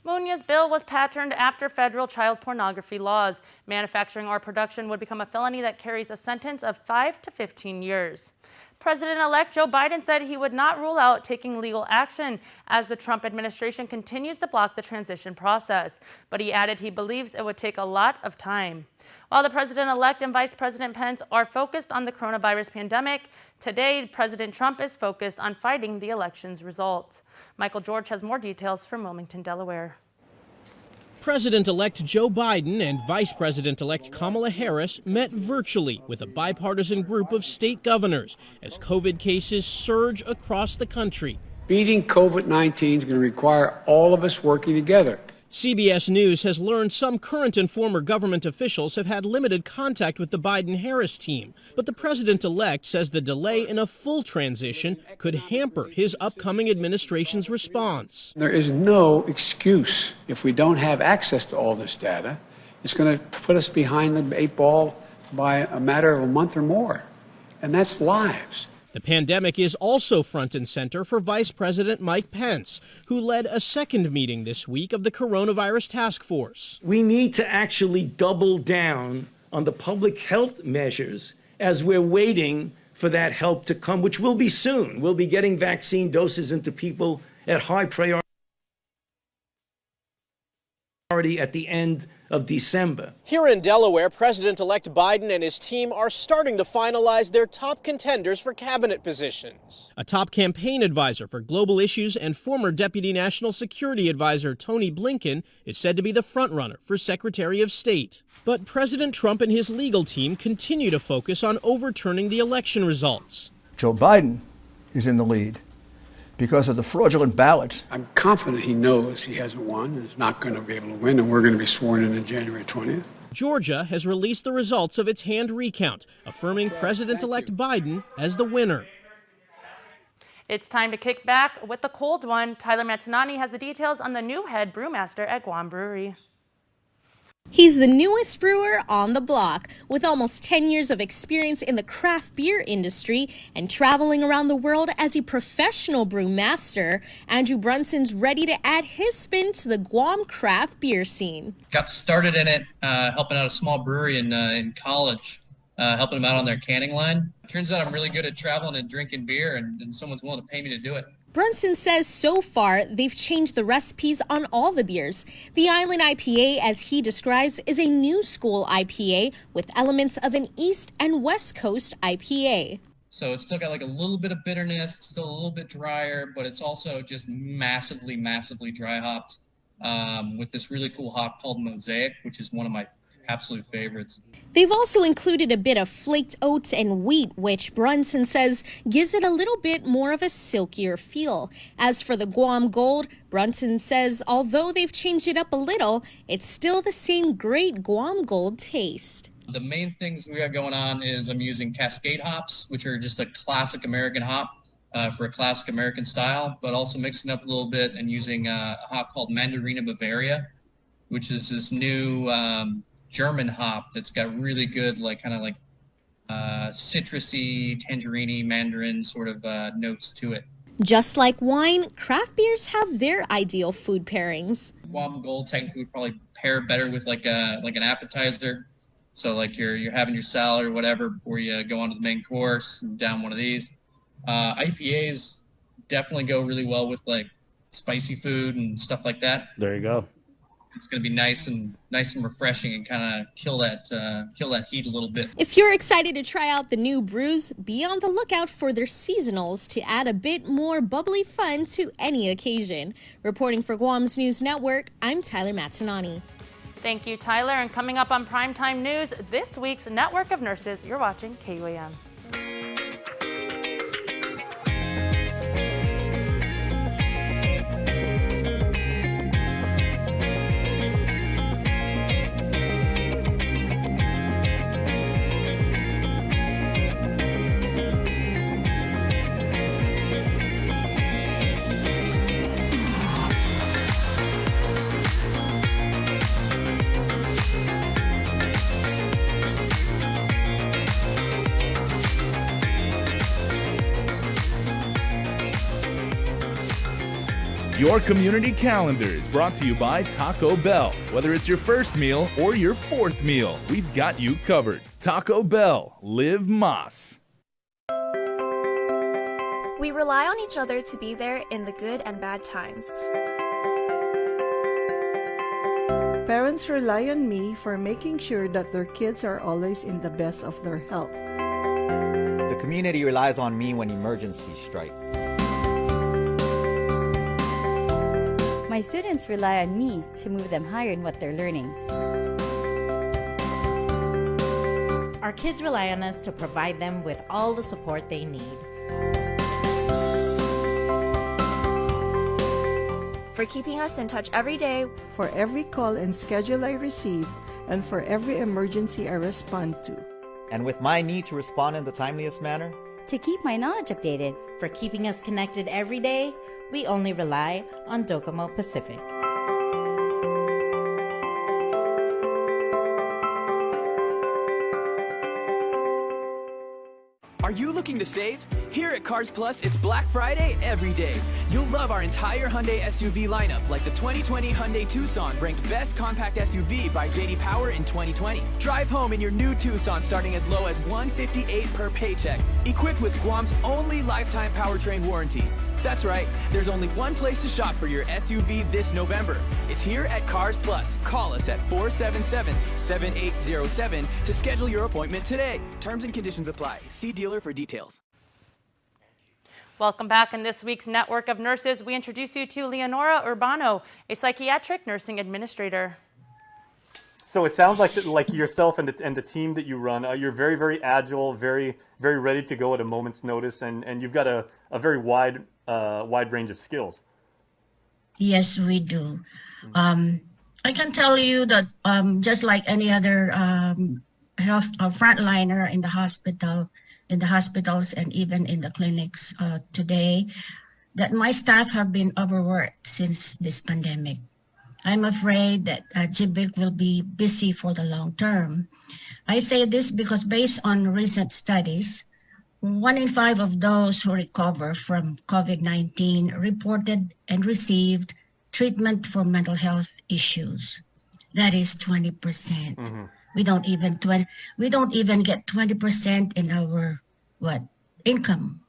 Munoz bill was patterned after federal child pornography laws. Manufacturing or production would become a felony that carries a sentence of 5 to 15 years. President-elect Joe Biden said he would not rule out taking legal action as the Trump administration continues to block the transition process. But he added he believes it would take a lot of time. While the president-elect and Vice President Pence are focused on the coronavirus pandemic, today President Trump is focused on fighting the election's results. Michael George has more details from Wilmington, Delaware. President-elect Joe Biden and Vice President-elect Kamala Harris met virtually with a bipartisan group of state governors as COVID cases surge across the country. Beating COVID-19 is going to require all of us working together. CBS News has learned some current and former government officials have had limited contact with the Biden-Harris team. But the president-elect says the delay in a full transition could hamper his upcoming administration's response. There is no excuse if we don't have access to all this data. It's going to put us behind the 8 ball by a matter of a month or more. And that's lives. The pandemic is also front and center for Vice President Mike Pence, who led a second meeting this week of the coronavirus task force. We need to actually double down on the public health measures as we're waiting for that help to come, which will be soon. We'll be getting vaccine doses into people at high priority at the end of December. Here in Delaware, President-elect Biden and his team are starting to finalize their top contenders for cabinet positions. A top campaign advisor for global issues and former Deputy National Security Advisor Tony Blinken is said to be the frontrunner for Secretary of State. But President Trump and his legal team continue to focus on overturning the election results. Joe Biden is in the lead because of the fraudulent ballots. I'm confident he knows he hasn't won and is not going to be able to win, and we're going to be sworn in on January 20th. Georgia has released the results of its hand recount, affirming President-elect Biden as the winner. It's time to kick back with the cold one. Tyler Matsinani has the details on the new head brewmaster at Guam Brewery. He's the newest brewer on the block, with almost 10 years of experience in the craft beer industry and traveling around the world as a professional brewmaster. Andrew Brunson's ready to add his spin to the Guam craft beer scene. Got started in it, helping out a small brewery in college, helping them out on their canning line. Turns out I'm really good at traveling and drinking beer, and someone's willing to pay me to do it. Brunson says so far they've changed the recipes on all the beers. The Island IPA, as he describes, is a new school IPA with elements of an East and West Coast IPA. So it's still got like a little bit of bitterness, it's still a little bit drier, but it's also just massively dry hopped with this really cool hop called Mosaic, which is one of my absolute favorites. They've also included a bit of flaked oats and wheat, which Brunson says gives it a little bit more of a silkier feel. As for the Guam Gold, Brunson says although they've changed it up a little, it's still the same great Guam Gold taste. The main things we got going on is I'm using Cascade hops, which are just a classic American hop for a classic American style, but also mixing up a little bit and using a hop called Mandarina Bavaria, which is this new German hop that's got really good citrusy, tangerine, mandarin sort of notes to it. Just like wine, craft beers have their ideal food pairings. Guam Gold technically would probably pair better with like an appetizer. So like you're having your salad or whatever before you go on to the main course and down one of these. IPAs definitely go really well with like spicy food and stuff like that. There you go. It's going to be nice and refreshing and kind of kill that heat a little bit. If you're excited to try out the new brews, be on the lookout for their seasonals to add a bit more bubbly fun to any occasion. Reporting for Guam's News Network, I'm Tyler Matsinani. Thank you, Tyler. And coming up on Primetime News, this week's Network of Nurses. You're watching KUAM. Your community calendar is brought to you by Taco Bell. Whether it's your first meal or your fourth meal, we've got you covered. Taco Bell, live Más. We rely on each other to be there in the good and bad times. Parents rely on me for making sure that their kids are always in the best of their health. The community relies on me when emergencies strike. My students rely on me to move them higher in what they're learning. Our kids rely on us to provide them with all the support they need. For keeping us in touch every day, for every call and schedule I receive, and for every emergency I respond to. And with my need to respond in the timeliest manner, to keep my knowledge updated. For keeping us connected every day, we only rely on Docomo Pacific. Are you looking to save? Here at Cars Plus, it's Black Friday every day. You'll love our entire Hyundai SUV lineup, like the 2020 Hyundai Tucson, ranked Best Compact SUV by J.D. Power in 2020. Drive home in your new Tucson starting as low as $158 per paycheck, equipped with Guam's only lifetime powertrain warranty. That's right, there's only one place to shop for your SUV this November. It's here at Cars Plus. Call us at 477-7807 to schedule your appointment today. Terms and conditions apply. See dealer for details. Welcome back. In this week's Network of Nurses, we introduce you to Leonora Urbano, a psychiatric nursing administrator. So it sounds like yourself and the team that you run, you're very, very agile, very, very ready to go at a moment's notice, and you've got a very wide range of skills. Yes, we do. I can tell you that just like any other health frontliner in the hospitals and even in the clinics today, that my staff have been overworked since this pandemic. I'm afraid that GBIC will be busy for the long term. I say this because based on recent studies, 1 in 5 of those who recover from COVID-19 reported and received treatment for mental health issues. That is 20%. Mm-hmm. We don't even get 20% in our income.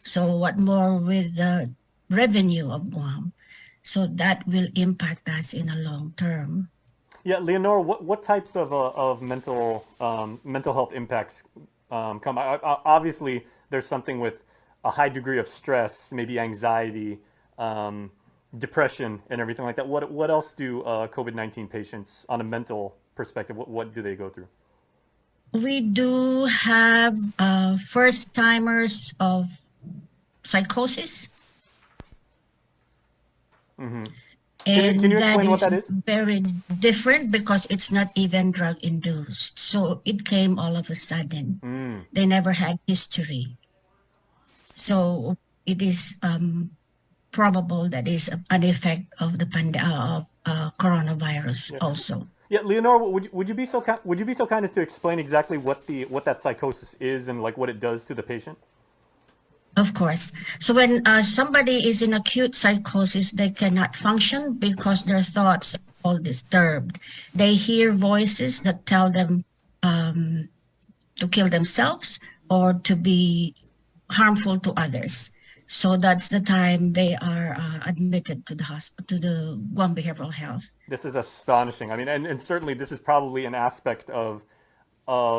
So what more with the revenue of Guam? So that will impact us in a long term. Yeah, Leonora, what types of mental health impacts come? Obviously, there's something with a high degree of stress, maybe anxiety, depression, and everything like that. What else do COVID-19 patients, on a mental perspective, what do they go through? We do have first-timers of psychosis. Mm-hmm. And can you explain what that is? Very different because it's not even drug-induced. So it came all of a sudden. They never had history. So it is probable that is an effect of the coronavirus also. Yeah, Leonora, would you be so kind as to explain exactly what that psychosis is and what it does to the patient? Of course. So when somebody is in acute psychosis, they cannot function because their thoughts are all disturbed. They hear voices that tell them to kill themselves or to be harmful to others. So that's the time they are admitted to the hospital, to the Guam Behavioral Health. This is astonishing. I mean, and certainly this is probably an aspect of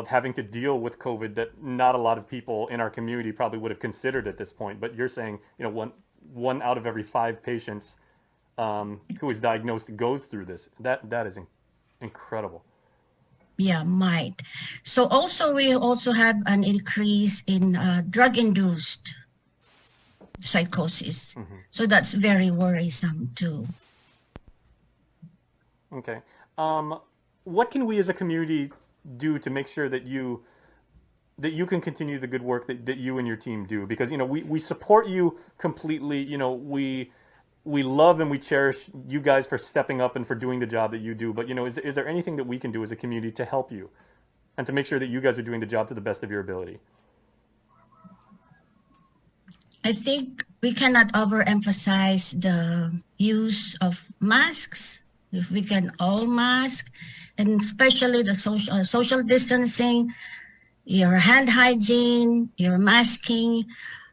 having to deal with COVID that not a lot of people in our community probably would have considered at this point. But you're saying, one out of every 5 patients who is diagnosed goes through this. That is incredible. Yeah, might. So we also have an increase in drug-induced psychosis. Mm-hmm. So that's very worrisome too. Okay. What can we as a community do to make sure that you can continue the good work that you and your team do? Because we support you completely. We love and we cherish you guys for stepping up and for doing the job that you do. But is there anything that we can do as a community to help you and to make sure that you guys are doing the job to the best of your ability? I think we cannot overemphasize the use of masks. If we can all mask, and especially the social distancing, your hand hygiene, your masking.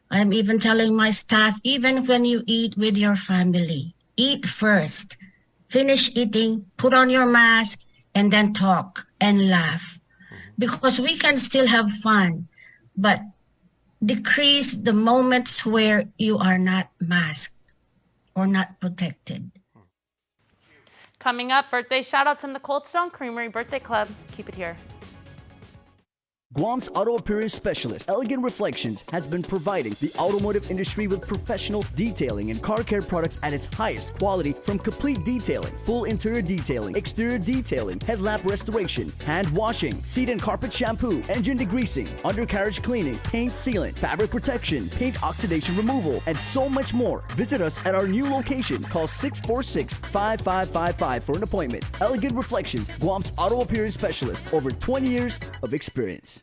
I'm even telling my staff, even when you eat with your family, eat first, finish eating, put on your mask, and then talk and laugh. Because we can still have fun, but decrease the moments where you are not masked or not protected. Coming up, birthday shout-outs from the Cold Stone Creamery Birthday Club. Keep it here. Guam's auto appearance specialist, Elegant Reflections, has been providing the automotive industry with professional detailing and car care products at its highest quality, from complete detailing, full interior detailing, exterior detailing, headlamp restoration, hand washing, seat and carpet shampoo, engine degreasing, undercarriage cleaning, paint sealant, fabric protection, paint oxidation removal, and so much more. Visit us at our new location. Call 646-5555 for an appointment. Elegant Reflections, Guam's auto appearance specialist, over 20 years of experience.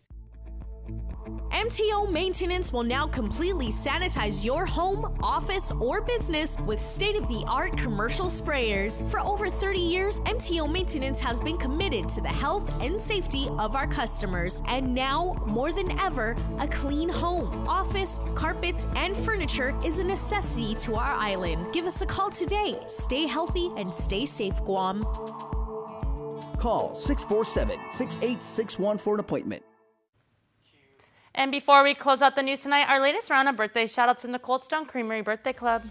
MTO Maintenance will now completely sanitize your home, office, or business with state-of-the-art commercial sprayers. For over 30 years, MTO Maintenance has been committed to the health and safety of our customers. And now, more than ever, a clean home, office, carpets, and furniture is a necessity to our island. Give us a call today. Stay healthy and stay safe, Guam. Call 647-6861 for an appointment. And before we close out the news tonight, our latest round of birthday shout-outs in the Cold Stone Creamery Birthday Club.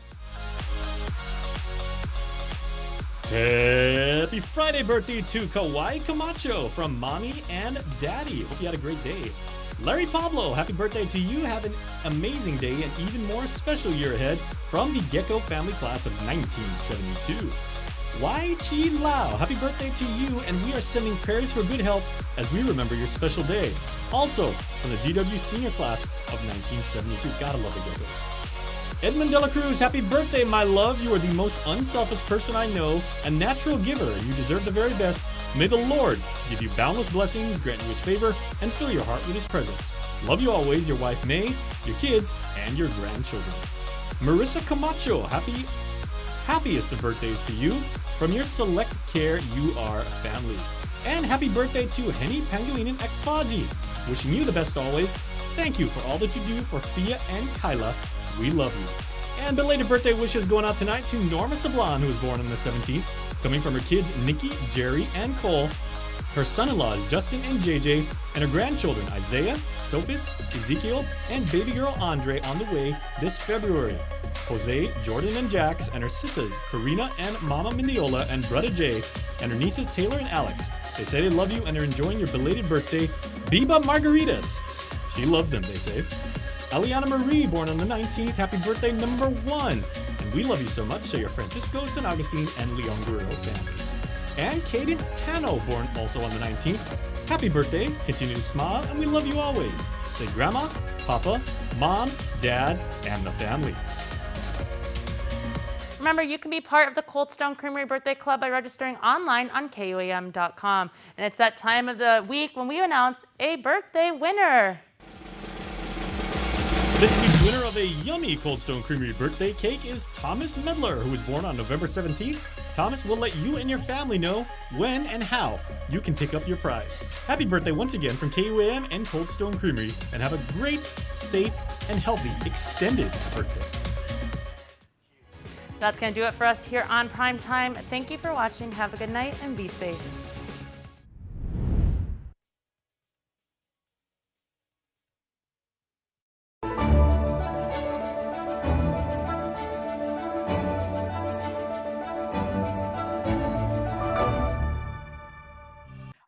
Happy Friday birthday to Kawhi Camacho from Mommy and Daddy. Hope you had a great day. Larry Pablo, happy birthday to you. Have an amazing day and even more special year ahead from the Gecko family class of 1972. Wai Chi Lao, happy birthday to you, and we are sending prayers for good health as we remember your special day. Also, from the GW senior class of 1972. Gotta love the Geckos. Edmund De La Cruz, happy birthday, my love. You are the most unselfish person I know, a natural giver, and you deserve the very best. May the Lord give you boundless blessings, grant you his favor, and fill your heart with his presence. Love you always, your wife May, your kids, and your grandchildren. Marissa Camacho, happiest of birthdays to you. From your select care, you are a family. And happy birthday to Henny Pangilinan Ekfaji. Wishing you the best always. Thank you for all that you do for Fia and Kyla. We love you. And belated birthday wishes going out tonight to Norma Sablan, who was born on the 17th. Coming from her kids Nikki, Jerry, and Cole. Her son-in-laws Justin and JJ. And her grandchildren Isaiah, Sophis, Ezekiel, and baby girl Andre on the way this February. Jose, Jordan, and Jax, and her sisters Karina and Mama Mendiola and Brother Jay, and her nieces Taylor and Alex. They say they love you and are enjoying your belated birthday. Biba Margaritas. She loves them, they say. Eliana Marie, born on the 19th. Happy birthday, number 1. And we love you so much, so your Francisco, San Agustin, and Leon Guerrero families. And Cadence Tano, born also on the 19th. Happy birthday, continue to smile, and we love you always. Say Grandma, Papa, Mom, Dad, and the family. Remember, you can be part of the Cold Stone Creamery Birthday Club by registering online on KUAM.com. And it's that time of the week when we announce a birthday winner. This week's winner of a yummy Cold Stone Creamery birthday cake is Thomas Medler, who was born on November 17th. Thomas will let you and your family know when and how you can pick up your prize. Happy birthday once again from KUAM and Cold Stone Creamery, and have a great, safe, and healthy extended birthday. That's going to do it for us here on Prime Time. Thank you for watching. Have a good night and be safe.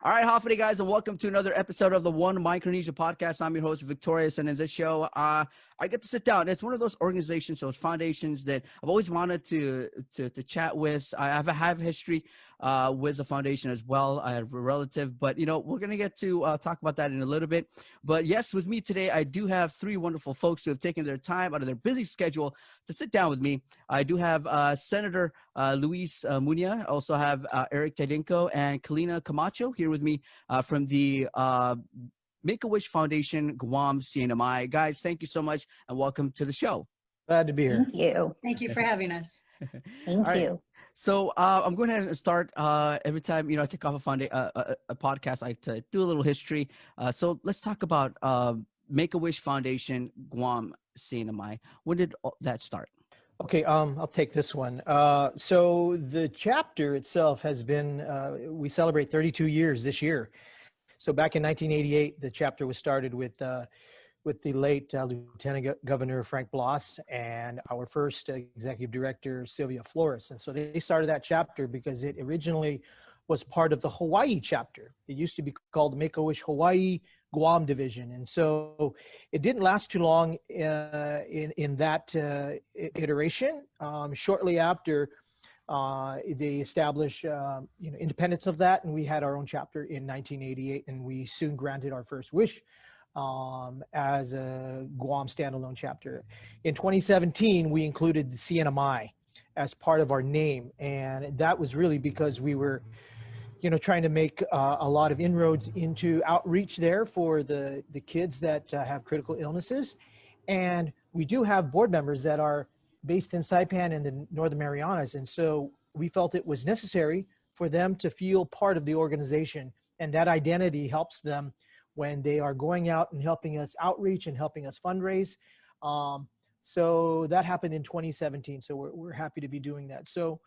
All right, Hoffa guys, and welcome to another episode of the One Micronesia podcast. I'm your host, Victorious, and in this show, I get to sit down. It's one of those organizations, those foundations that I've always wanted to chat with. I have a history with the foundation as well. I have a relative, but we're gonna get to talk about that in a little bit. But yes, with me today, I do have 3 wonderful folks who have taken their time out of their busy schedule to sit down with me. I do have Senator Luis Muña. I also have Eric Tedinko and Kalina Camacho here with me from the Make-A-Wish Foundation, Guam CNMI. Guys, thank you so much and welcome to the show. Glad to be here. Thank you. Thank you for having us. Thank All right. you. So I'm going to start every time I kick off a podcast. I like to do a little history. So let's talk about Make-A-Wish Foundation Guam CNMI. When did that start? Okay, I'll take this one. So the chapter itself has been, we celebrate 32 years this year. So back in 1988, the chapter was started with the late Lieutenant Governor Frank Bloss and our first executive director, Sylvia Flores. And so they started that chapter because it originally was part of the Hawaii chapter. It used to be called Make-A-Wish Hawaii Guam Division. And so it didn't last too long in that iteration. Shortly after, they established independence of that, and we had our own chapter in 1988, and we soon granted our first wish as a Guam standalone chapter. In 2017, we included the CNMI as part of our name, and that was really because we were trying to make a lot of inroads into outreach there for the kids that have critical illnesses. And we do have board members that are based in Saipan and the Northern Marianas. And so we felt it was necessary for them to feel part of the organization. And that identity helps them when they are going out and helping us outreach and helping us fundraise. So that happened in 2017. So we're happy to be doing that. So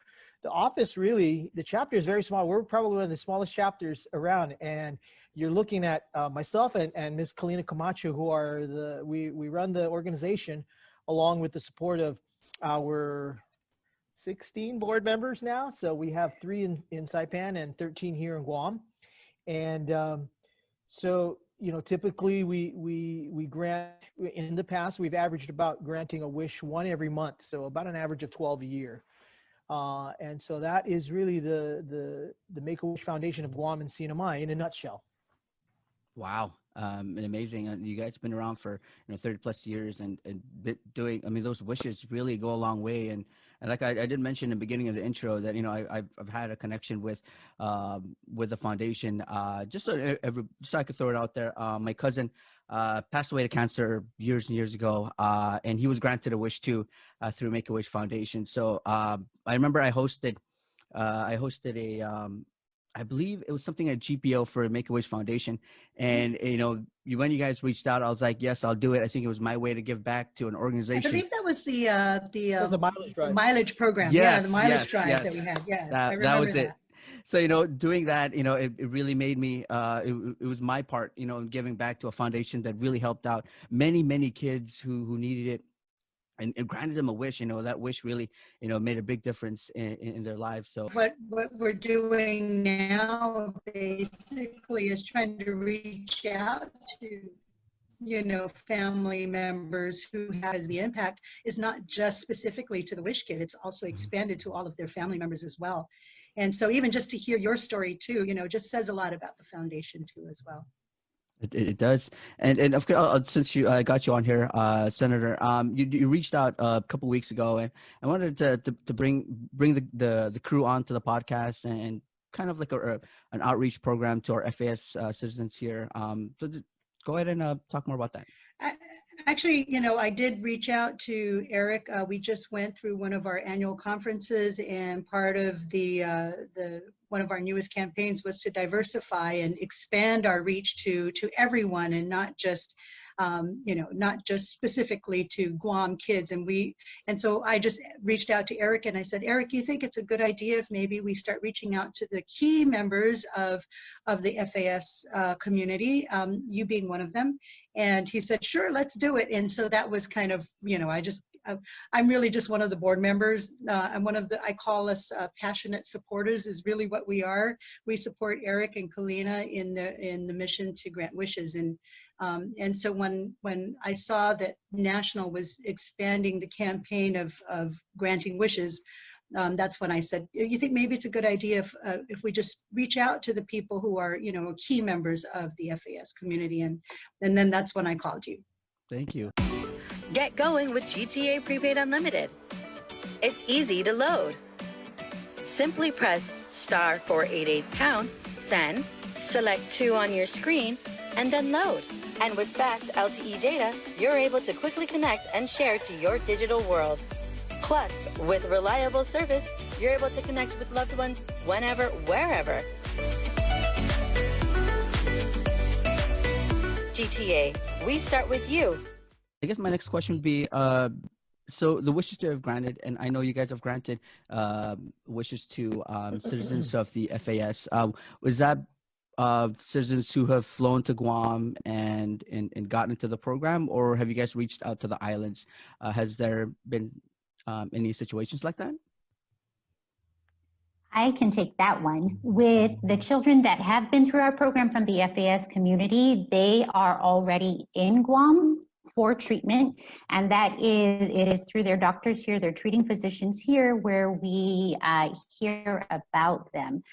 the office really, the chapter is very small. We're probably one of the smallest chapters around. And you're looking at myself and Ms. Kalina Camacho, who are we run the organization along with the support of our 16 board members now. So we have 3 in Saipan and 13 here in Guam. And so, typically we grant, in the past, we've averaged about granting a wish 1 every month. So about an average of 12 a year. And so that is really the Make-A-Wish Foundation of Guam and CNMI in a nutshell. Wow. And amazing. You guys have been around for 30 plus years and doing, those wishes really go a long way. And like I did mention in the beginning of the intro that, I've had a connection with the foundation, just so I could throw it out there. My cousin passed away to cancer years and years ago. And he was granted a wish too, through Make-A-Wish Foundation. So I remember I hosted a, I believe it was something at GPO for Make-A-Wish Foundation. And, when you guys reached out, I was like, yes, I'll do it. I think it was my way to give back to an organization. I believe that was the mileage drive. Mileage program. Yes, the mileage drive yes. that we had. Yeah, that was it. So, doing that, it really made me, it was my part, giving back to a foundation that really helped out many, many kids who needed it. And granted them a wish, that wish really, made a big difference in their lives. So what we're doing now basically is trying to reach out to, family members who has the impact is not just specifically to the Wish Kid. It's also expanded to all of their family members as well. And so even just to hear your story too, just says a lot about the foundation too as well. It does. And of course, since I got you on here, Senator, you reached out a couple weeks ago, and I wanted to bring the crew onto the podcast and kind of like an outreach program to our FAS citizens here. So just go ahead and talk more about that. Actually, I did reach out to Eric. We just went through one of our annual conferences, and part of the one of our newest campaigns was to diversify and expand our reach to everyone, and not just not just specifically to Guam kids. And so I just reached out to Eric and I said, Eric, you think it's a good idea if maybe we start reaching out to the key members of the FAS community, you being one of them? And he said, sure, let's do it. And so that was kind of, I'm really just one of the board members. I'm one of I call us passionate supporters is really what we are. We support Eric and Kalina in the mission to grant wishes. And so when I saw that National was expanding the campaign of granting wishes, that's when I said, you think maybe it's a good idea if we just reach out to the people who are, key members of the FAS community. And then that's when I called you. Thank you. Get going with GTA Prepaid Unlimited. It's easy to load. Simply press *488#, send, select 2 on your screen, and then load. And with fast LTE data, you're able to quickly connect and share to your digital world. Plus, with reliable service, you're able to connect with loved ones whenever, wherever. GTA, we start with you. I guess my next question would be, so the wishes that have granted, and I know you guys have granted wishes to citizens of the FAS. Was that citizens who have flown to Guam and gotten into the program, or have you guys reached out to the islands? Has there been any situations like that? I can take that one. With the children that have been through our program from the FAS community, they are already in Guam for treatment, and it is through their doctors here, their treating physicians here, where we hear about them.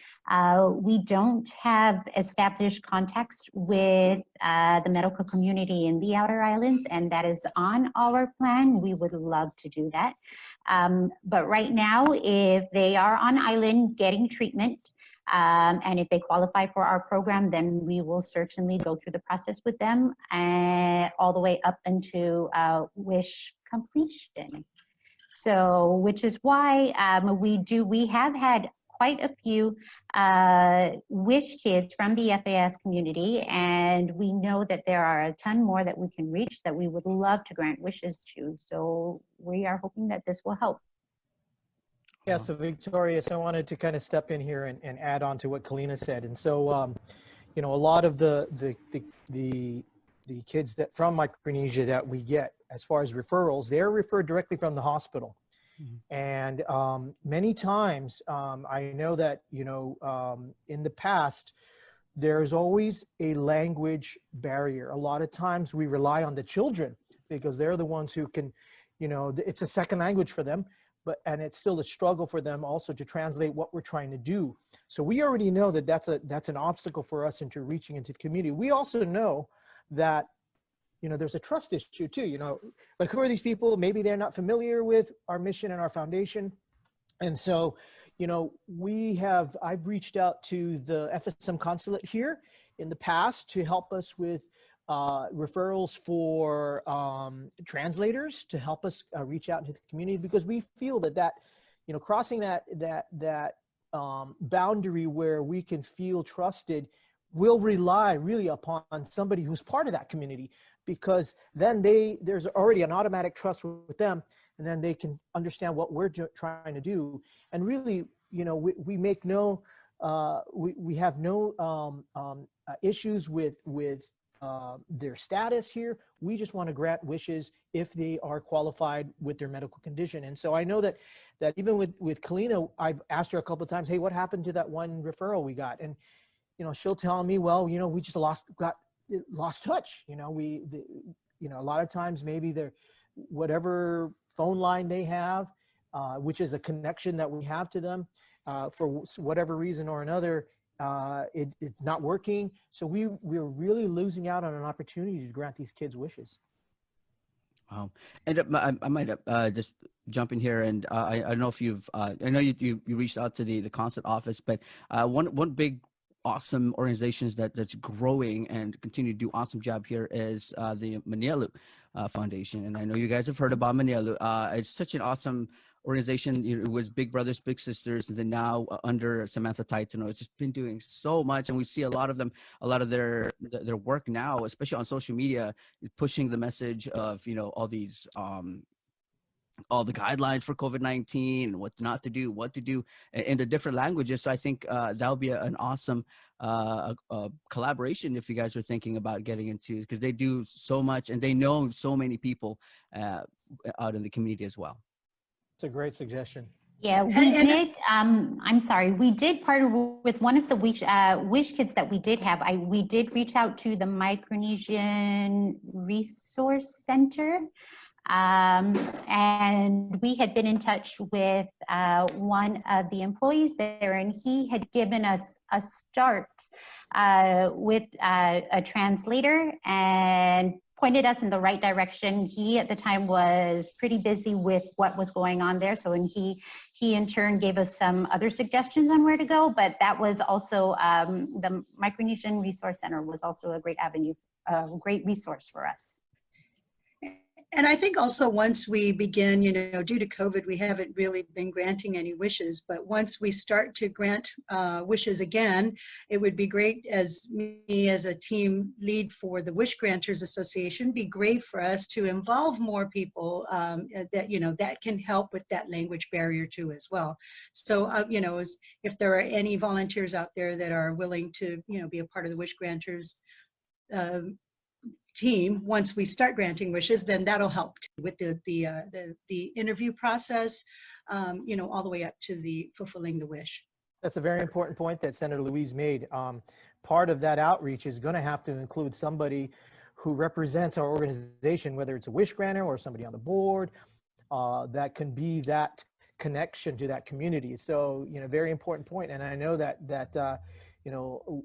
We don't have established contacts with the medical community in the outer islands, and that is on our plan. We would love to do that. But right now, if they are on island getting treatment, and if they qualify for our program, then we will certainly go through the process with them all the way up into wish completion. So, which is why we have had quite a few wish kids from the FAS community, and we know that there are a ton more that we can reach that we would love to grant wishes to. So we are hoping that this will help. Yeah, so Victorious, I wanted to kind of step in here and add on to what Kalina said. And so, you know, a lot of the kids that from Micronesia that we get as far as referrals, they're referred directly from the hospital. Mm-hmm. And many times, I know that, you know, in the past, there's always a language barrier. A lot of times we rely on the children because they're the ones who can, you know, it's a second language for them. And it's still a struggle for them also to translate what we're trying to do. So we already know that that's an obstacle for us into reaching into the community. We also know that, you know, there's a trust issue too, you know, like who are these people? Maybe they're not familiar with our mission and our foundation. And so, you know, I've reached out to the FSM consulate here in the past to help us with referrals for translators to help us reach out into the community, because we feel that you know, crossing that boundary where we can feel trusted will rely really upon somebody who's part of that community, because then there's already an automatic trust with them, and then they can understand what we're trying to do. And really, you know, we make no we have no issues with their status here. We just want to grant wishes if they are qualified with their medical condition. And so I know that even with Kalina, I've asked her a couple of times, hey, what happened to that one referral we got? And, you know, she'll tell me, well, you know, we just lost touch. You know, you know, a lot of times maybe they're whatever phone line they have, which is a connection that we have to them, for whatever reason or another, it's not working. So we're really losing out on an opportunity to grant these kids wishes. Wow. And I might just jump in here, and I don't know if I know you reached out to the consulate office, but one big awesome organizations that's growing and continue to do awesome job here is the Manielu Foundation. And I know you guys have heard about Manielu. It's such an awesome organization. It was Big Brothers Big Sisters, and then now under Samantha Taitano, it's just been doing so much, and we see a lot of their work now, especially on social media, pushing the message of, you know, all these all the guidelines for COVID-19 and what not to do, what to do in the different languages. So I think that'll be an awesome collaboration if you guys are thinking about getting into, because they do so much and they know so many people out in the community as well. It's a great suggestion. Yeah, we did. I'm sorry. We did partner with one of the wish kids that we did have. We did reach out to the Micronesian Resource Center, and we had been in touch with one of the employees there, and he had given us a start with a translator and pointed us in the right direction. He at the time was pretty busy with what was going on there, so he in turn gave us some other suggestions on where to go, but that was also the Micronesian Resource Center was also a great avenue a great resource for us. And I think also once we begin, due to COVID, we haven't really been granting any wishes, but once we start to grant wishes again, it would be great as me as a team lead for the Wish Granters Association, be great for us to involve more people that can help with that language barrier too as well. So, if there are any volunteers out there that are willing to, be a part of the Wish Granters team, once we start granting wishes, then that'll help with the interview process, all the way up to the fulfilling the wish. That's a very important point that Senator Louise made. Part of that outreach is going to have to include somebody who represents our organization, whether it's a wish granter or somebody on the board, that can be that connection to that community. So, very important point. And I know that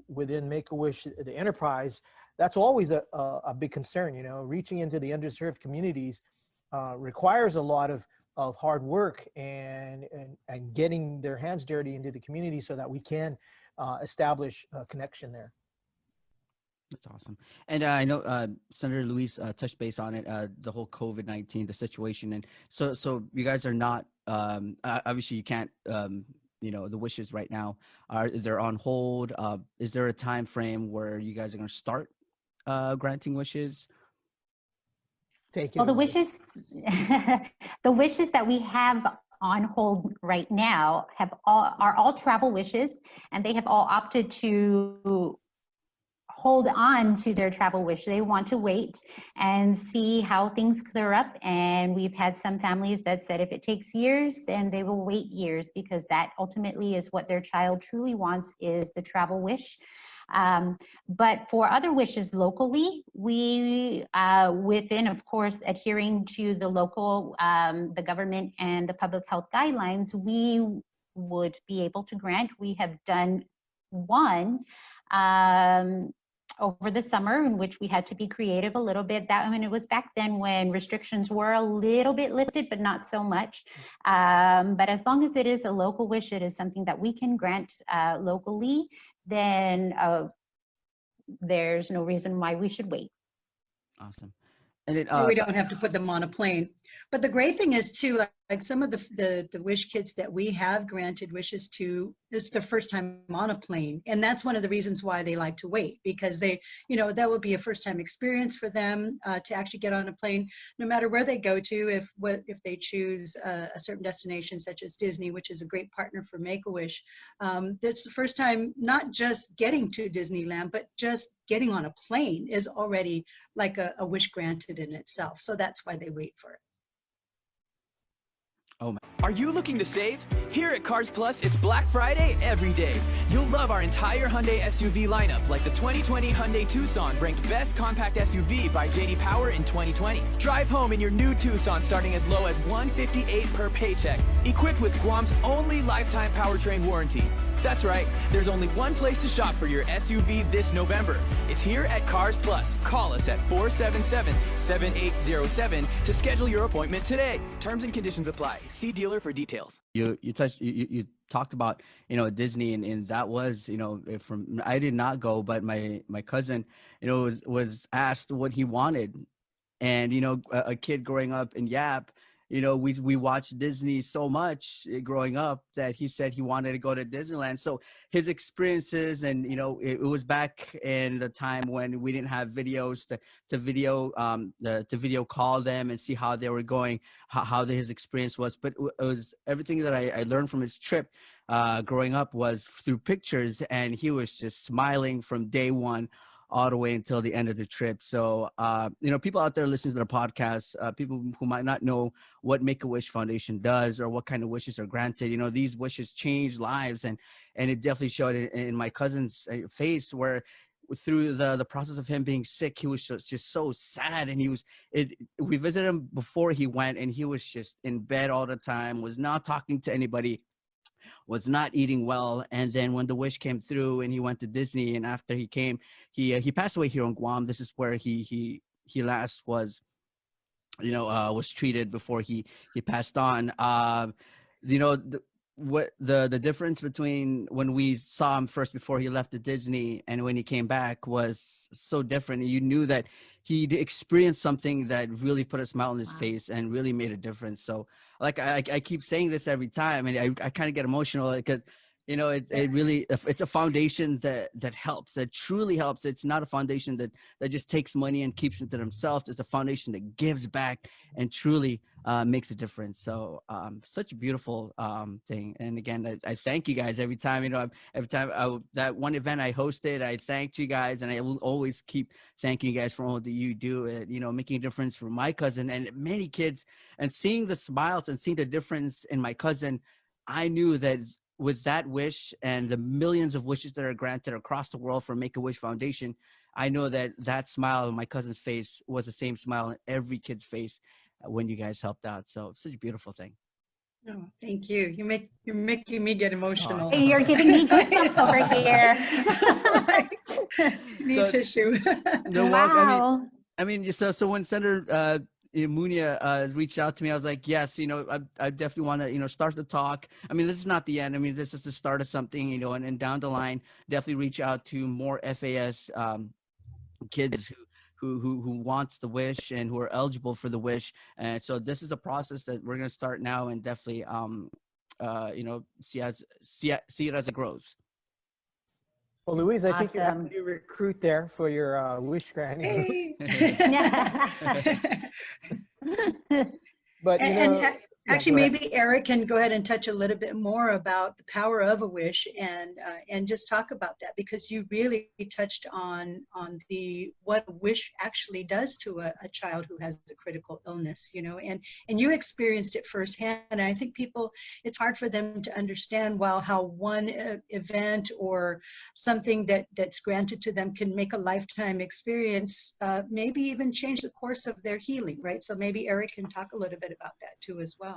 within Make-A-Wish, the enterprise, that's always a big concern. Reaching into the underserved communities requires a lot of hard work and getting their hands dirty into the community so that we can establish a connection there. That's awesome. And I know Senator Louise touched base on it, the whole COVID-19, the situation. And so you guys are not, obviously you can't, the wishes right now, they're on hold. Is there a time frame where you guys are going to start granting wishes? Well, the wishes, the wishes that we have on hold right now are all travel wishes, and they have all opted to hold on to their travel wish. They want to wait and see how things clear up. And we've had some families that said if it takes years, then they will wait years, because that ultimately is what their child truly wants, is the travel wish. But for other wishes locally, we, within, of course, adhering to the local, the government and the public health guidelines, we would be able to grant. We have done one over the summer, in which we had to be creative a little bit. It was back then when restrictions were a little bit lifted, but not so much. But as long as it is a local wish, it is something that we can grant locally, then there's no reason why we should wait. Awesome. And we don't have to put them on a plane. But the great thing is too, like some of the wish kids that we have granted wishes to, it's their first time on a plane. And that's one of the reasons why they like to wait, because they, that would be a first time experience for them to actually get on a plane, no matter where they go to. If they choose a certain destination such as Disney, which is a great partner for Make-A-Wish, that's the first time, not just getting to Disneyland, but just getting on a plane is already like a wish granted in itself. So that's why they wait for it. Oh my. Are you looking to save? Here at Cars Plus, it's Black Friday every day. You'll love our entire Hyundai SUV lineup, like the 2020 Hyundai Tucson, ranked best compact SUV by J.D. Power in 2020. Drive home in your new Tucson starting as low as $158 per paycheck, equipped with Guam's only lifetime powertrain warranty. That's right, there's only one place to shop for your SUV this November. It's here at Cars Plus. Call us at 477-7807 to schedule your appointment today. Terms and conditions apply. See dealer for details. You talked about Disney, and that was from, I did not go, but my cousin was asked what he wanted, and a kid growing up in Yap, we watched Disney so much growing up that he said he wanted to go to Disneyland. So his experiences, and it was back in the time when we didn't have videos to video call them and see how they were going, how his experience was. But it was everything that I learned from his trip growing up was through pictures, and he was just smiling from day one all the way until the end of the trip. So, people out there listening to the podcast, people who might not know what Make-A-Wish Foundation does or what kind of wishes are granted, these wishes change lives. And it definitely showed in my cousin's face, where through the process of him being sick, he was just so sad. And we visited him before he went, and he was just in bed all the time, was not talking to anybody, was not eating well. And then when the wish came through and he went to Disney, and after he came, he passed away here on Guam. This is where he last was, was treated before he passed on. what the difference between when we saw him first before he left the Disney and when he came back was so different. You knew that he'd experienced something that really put a smile on his face and really made a difference. So like I keep saying this every time, and I kind of get emotional because it really, it's a foundation that helps, that truly helps. It's not a foundation that just takes money and keeps it to themselves. It's a foundation that gives back and truly makes a difference. So such a beautiful thing. And again, I thank you guys every time. That one event I hosted, I thanked you guys, and I will always keep thanking you guys for all that you do. Making a difference for my cousin and many kids, and seeing the smiles and seeing the difference in my cousin. I knew that with that wish and the millions of wishes that are granted across the world from Make-A-Wish Foundation, I know that smile on my cousin's face was the same smile on every kid's face when you guys helped out. So such a beautiful thing. Oh, thank you. You're making me get emotional. Hey, you're giving me goosebumps over here. Need tissue. No, Wow. I mean, so when Senator Munia reached out to me, I was like, yes, I definitely want to, start the talk. I mean, this is not the end. I mean, this is the start of something, and down the line, definitely reach out to more FAS kids who wants the wish and who are eligible for the wish. And so this is a process that we're going to start now, and definitely, see it as it grows. Well, Louise, I think you have a new recruit there for your wish granting. But actually, maybe Eric can go ahead and touch a little bit more about the power of a wish, and just talk about that, because you really touched on what a wish actually does to a child who has a critical illness, and you experienced it firsthand. And I think it's hard for them to understand how one event or something that's granted to them can make a lifetime experience, maybe even change the course of their healing, right? So maybe Eric can talk a little bit about that too as well.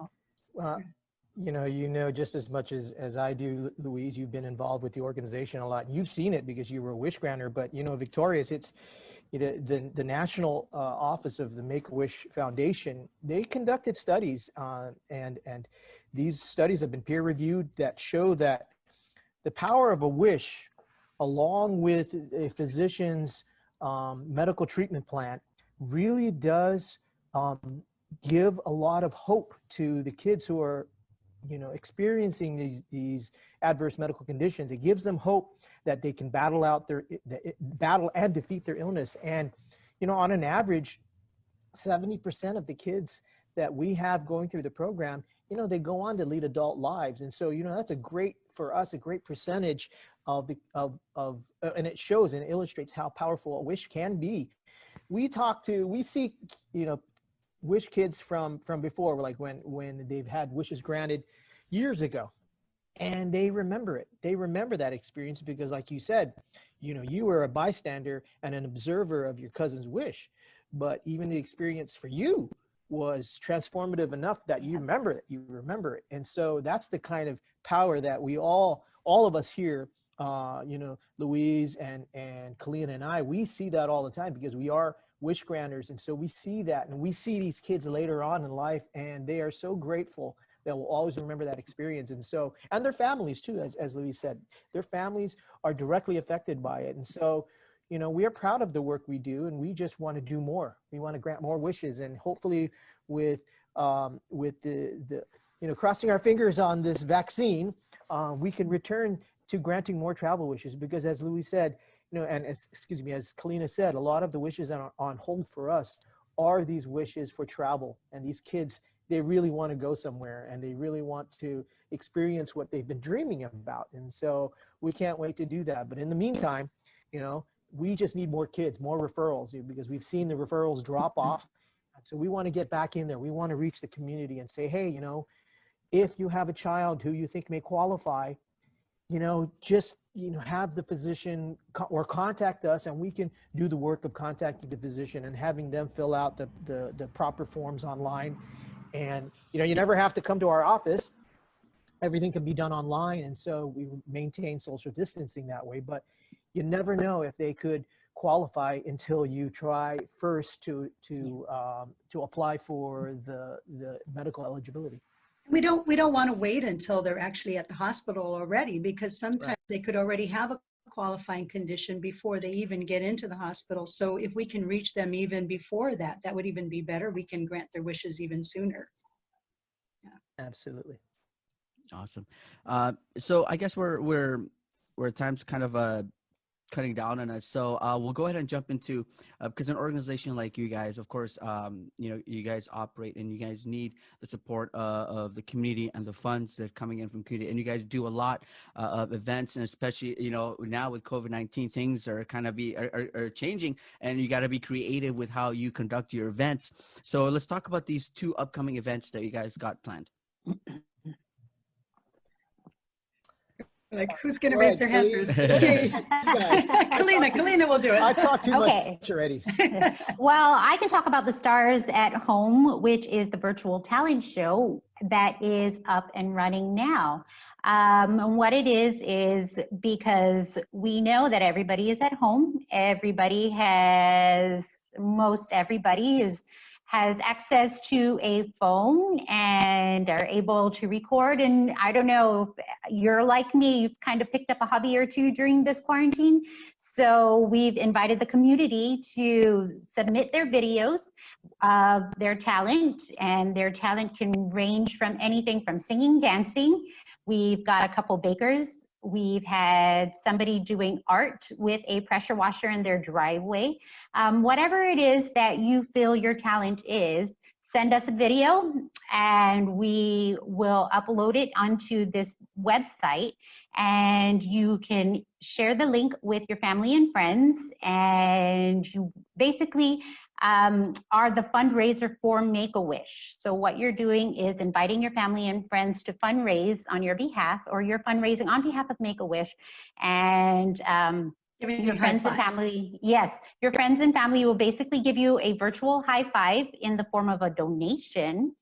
Just as much as I do, Louise, you've been involved with the organization a lot. You've seen it because you were a wish granter, but Victorious, it's the National Office of the Make-A-Wish Foundation. They conducted studies and these studies have been peer reviewed that show that the power of a wish, along with a physician's medical treatment plan, really does give a lot of hope to the kids who are, experiencing these adverse medical conditions. It gives them hope that they can battle and defeat their illness. And, on an average, 70% of the kids that we have going through the program, they go on to lead adult lives. And so, that's a great percentage of and it shows and illustrates how powerful a wish can be. We see, wish kids from before, like when they've had wishes granted years ago, and they remember it. They remember that experience because, like you said, you were a bystander and an observer of your cousin's wish, but even the experience for you was transformative enough that you remember it. And so that's the kind of power that we all of us here, Louise and Kalina and I, we see that all the time because we are wish granters. And so we see that, and we see these kids later on in life, and they are so grateful that we'll always remember that experience. And so, and their families too, as Louise said, their families are directly affected by it. And so, we are proud of the work we do, and we just want to do more. We want to grant more wishes, and hopefully with the crossing our fingers on this vaccine, we can return to granting more travel wishes, because as Louise said, and as Kalina said, a lot of the wishes that are on hold for us are these wishes for travel. And these kids, they really want to go somewhere, and they really want to experience what they've been dreaming about. And so we can't wait to do that. But in the meantime, we just need more kids, more referrals, because we've seen the referrals drop off. So we want to get back in there. We want to reach the community and say, hey, if you have a child who you think may qualify, just, have the physician or contact us, and we can do the work of contacting the physician and having them fill out the proper forms online. And, you never have to come to our office. Everything can be done online. And so we maintain social distancing that way, but you never know if they could qualify until you try first to apply for the medical eligibility. We don't want to wait until they're actually at the hospital already, because sometimes they could already have a qualifying condition before they even get into the hospital. So if we can reach them even before that, that would even be better. We can grant their wishes even sooner. Absolutely. Awesome. So I guess we're at times kind of cutting down on us. So we'll go ahead and jump into, because an organization like you guys, of course, you guys operate and you guys need the support of the community and the funds that are coming in from community. And you guys do a lot of events, and especially, now with COVID-19, things are kind of are changing, and you got to be creative with how you conduct your events. So let's talk about these 2 upcoming events that you guys got planned. Like, who's going to raise their hand first? Kalina will do it. I talked too much already. Well, I can talk about the Stars at Home, which is the virtual talent show that is up and running now. And what it is because we know that everybody is at home. Most everybody has access to a phone and are able to record. And I don't know if you're like me, you've kind of picked up a hobby or 2 during this quarantine. So we've invited the community to submit their videos of their talent, and their talent can range from anything from singing, dancing. We've got a couple bakers. We've had somebody doing art with a pressure washer in their driveway. Whatever it is that you feel your talent is, send us a video and we will upload it onto this website, and you can share the link with your family and friends, and you basically are the fundraiser for Make-A-Wish. So what you're doing is inviting your family and friends to fundraise on your behalf, or you're fundraising on behalf of Make-A-Wish, and your friends and family, yes, your friends and family will basically give you a virtual high five in the form of a donation.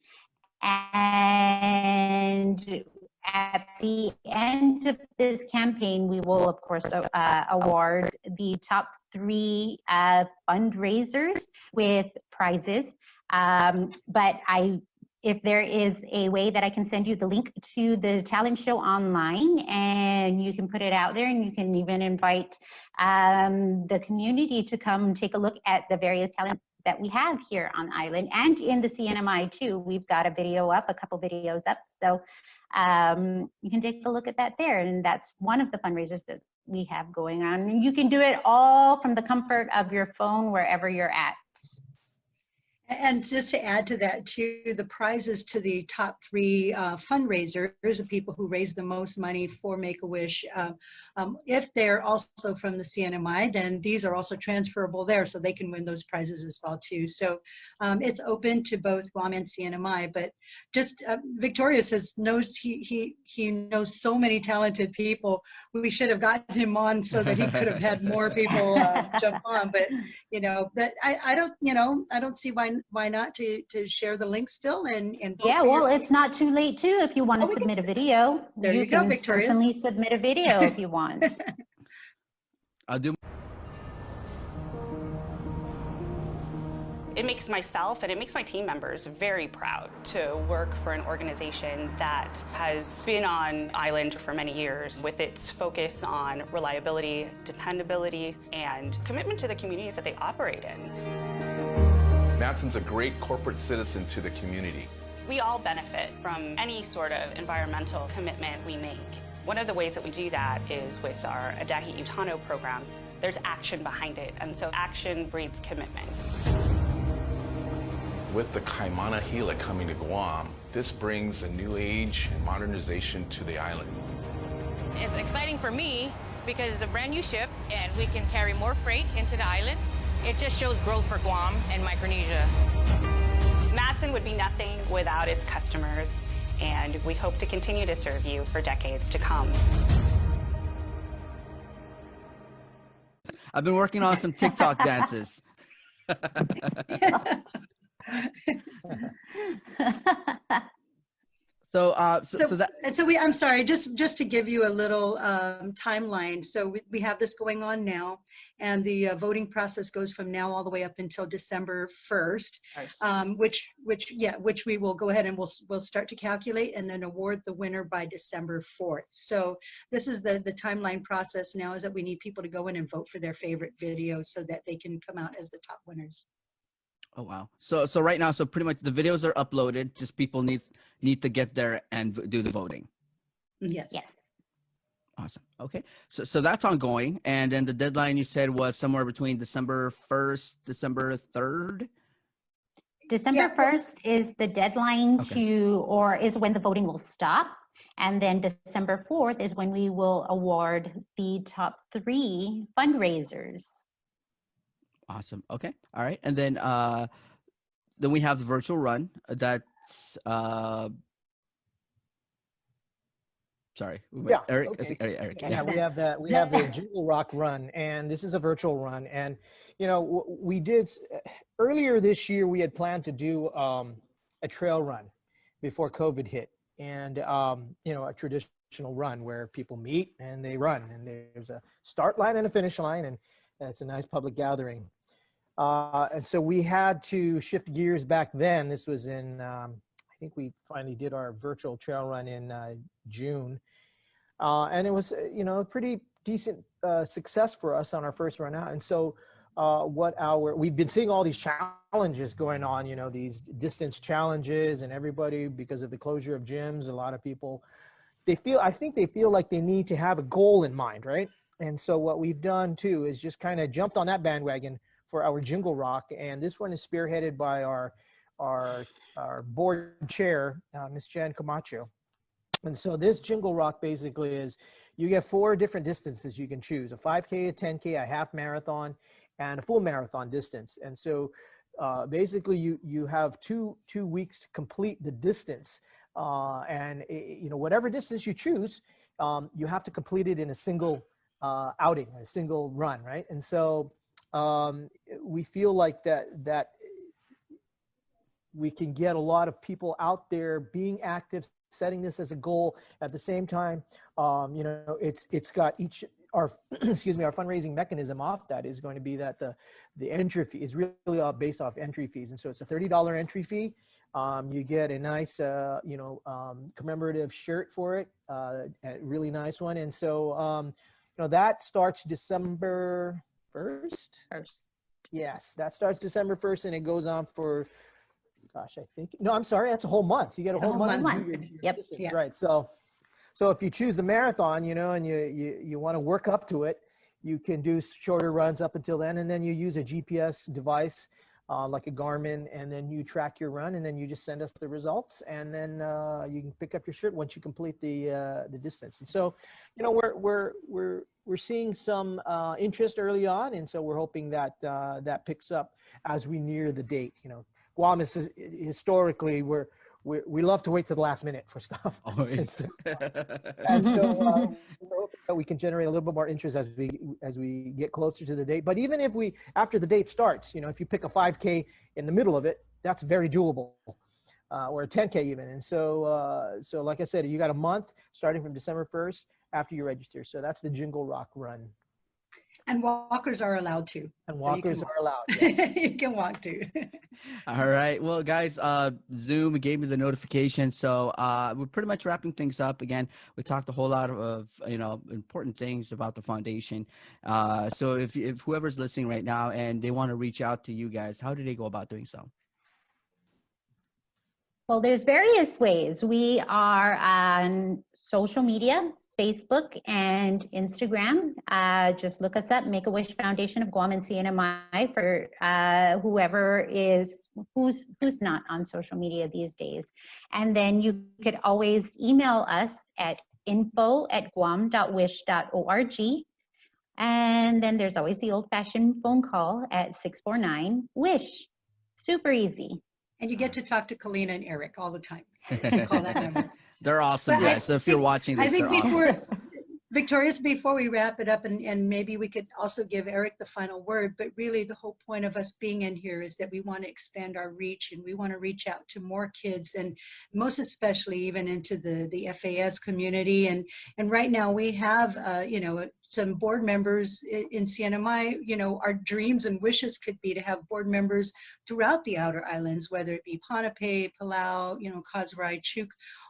And at the end of this campaign, we will, of course, award the top 3 fundraisers with prizes. But if there is a way that I can send you the link to the talent show online, and you can put it out there, and you can even invite the community to come take a look at the various talent that we have here on island and in the CNMI too. We've got a couple videos up. So you can take a look at that there. And that's one of the fundraisers that we have going on. And you can do it all from the comfort of your phone, wherever you're at. And just to add to that too, the prizes to the top 3 fundraisers, the people who raise the most money for Make-A-Wish, if they're also from the CNMI, then these are also transferable there, so they can win those prizes as well too. So it's open to both Guam and CNMI. But just Victoria he knows so many talented people. We should have gotten him on so that he could have had more people jump on. But but I don't see why not to share the link still and yeah, well, it's not too late too if you want to submit a video. There you go, Victoria. Certainly submit a video if you want. I'll do. It makes myself and it makes my team members very proud to work for an organization that has been on island for many years, with its focus on reliability, dependability, and commitment to the communities that they operate in. Matson's a great corporate citizen to the community. We all benefit from any sort of environmental commitment we make. One of the ways that we do that is with our Adahi Utano program. There's action behind it, and so action breeds commitment. With the Kaimana Gila coming to Guam, this brings a new age and modernization to the island. It's exciting for me because it's a brand new ship and we can carry more freight into the islands. It just shows growth for Guam and Micronesia. Matson would be nothing without its customers, and we hope to continue to serve you for decades to come. I've been working on some TikTok dances. I'm sorry, just to give you a little timeline. So we have this going on now, and the voting process goes from now all the way up until December 1st, which we will go ahead and we'll start to calculate and then award the winner by December 4th. So this is the timeline process now, is that we need people to go in and vote for their favorite video so that they can come out as the top winners. Oh wow! So right now, so pretty much the videos are uploaded. Just people need to get there and do the voting. Yes. Yes. Awesome. Okay. So that's ongoing, and then the deadline you said was somewhere between December 1st, December 3rd. December 1st is the deadline is when the voting will stop. And then December 4th is when we will award the top 3 fundraisers. Awesome. Okay. All right. And then we have the virtual run. That's sorry. Yeah. Eric. Okay. I think Eric. Yeah. We have the Jingle Rock run, and this is a virtual run. And we did earlier this year. We had planned to do a trail run before COVID hit, and a traditional run where people meet and they run, and there's a start line and a finish line, and it's a nice public gathering. And so we had to shift gears back then. This was in, I think we finally did our virtual trail run in June. And it was, a pretty decent success for us on our first run out. And so we've been seeing all these challenges going on, these distance challenges, and everybody, because of the closure of gyms, a lot of people, I think they feel like they need to have a goal in mind, right? And so what we've done too is just kind of jumped on that bandwagon for our Jingle Rock, and this one is spearheaded by our board chair, Ms. Jan Camacho. And so this Jingle Rock basically is, you get 4 different distances you can choose: a 5K, a 10K, a half marathon, and a full marathon distance. And so basically you have two weeks to complete the distance, and whatever distance you choose, you have to complete it in a single outing, a single run, right? And so we feel like that we can get a lot of people out there being active, setting this as a goal. At the same time, it's got our fundraising mechanism off that is going to be that the entry fee is really based off entry fees, and so it's a $30 entry fee. You get a nice commemorative shirt for it, a really nice one, and so that starts December 1st. Yes, that starts December 1st, and it goes on for, I'm sorry, that's a whole month. You get a whole month. Yep. Yeah. Right. So if you choose the marathon, and you want to work up to it, you can do shorter runs up until then, and then you use a GPS device like a Garmin, and then you track your run, and then you just send us the results, and then you can pick up your shirt once you complete the distance. And so, we're seeing some interest early on, and so we're hoping that that picks up as we near the date. Guam is historically we love to wait to the last minute for stuff. Always. And so we're hoping that we can generate a little bit more interest as we get closer to the date. But even if after the date starts, if you pick a 5K in the middle of it, that's very doable, or a 10K even. And so like I said, you got a month starting from December 1st after you register. So that's the Jingle Rock run. And walkers are allowed to. And walkers are allowed. Yes. You can walk too. All right. Well, guys, Zoom gave me the notification. So we're pretty much wrapping things up. Again, we talked a whole lot of important things about the foundation. So if whoever's listening right now and they want to reach out to you guys, how do they go about doing so? Well, there's various ways. We are on social media, Facebook and Instagram. Just look us up, Make-A-Wish Foundation of Guam and CNMI, for who's not on social media these days. And then you could always email us at info@guam.wish.org. And then there's always the old-fashioned phone call at 649-WISH. Super easy. And you get to talk to Kalina and Eric all the time. Call that number. They're awesome, guys. So if you're watching this, I think Victorious, before we wrap it up, and maybe we could also give Eric the final word, but really the whole point of us being in here is that we want to expand our reach, and we want to reach out to more kids, and most especially even into the FAS community. And right now we have, some board members in CNMI. Our dreams and wishes could be to have board members throughout the outer islands, whether it be Ponape, Palau, Kazrai, Chuk,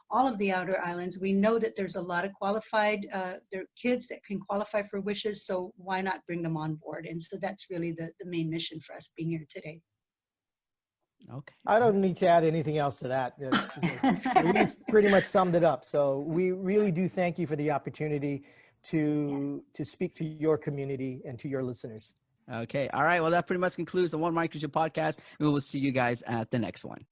all of the outer islands. We know that there's a lot of qualified there are kids that can qualify for wishes, so why not bring them on board? And so that's really the main mission for us being here today. Okay. I don't need to add anything else to that. Louise pretty much summed it up. So we really do thank you for the opportunity to speak to your community and to your listeners. Okay. All right. Well, that pretty much concludes the One Microchip podcast. And we will see you guys at the next one.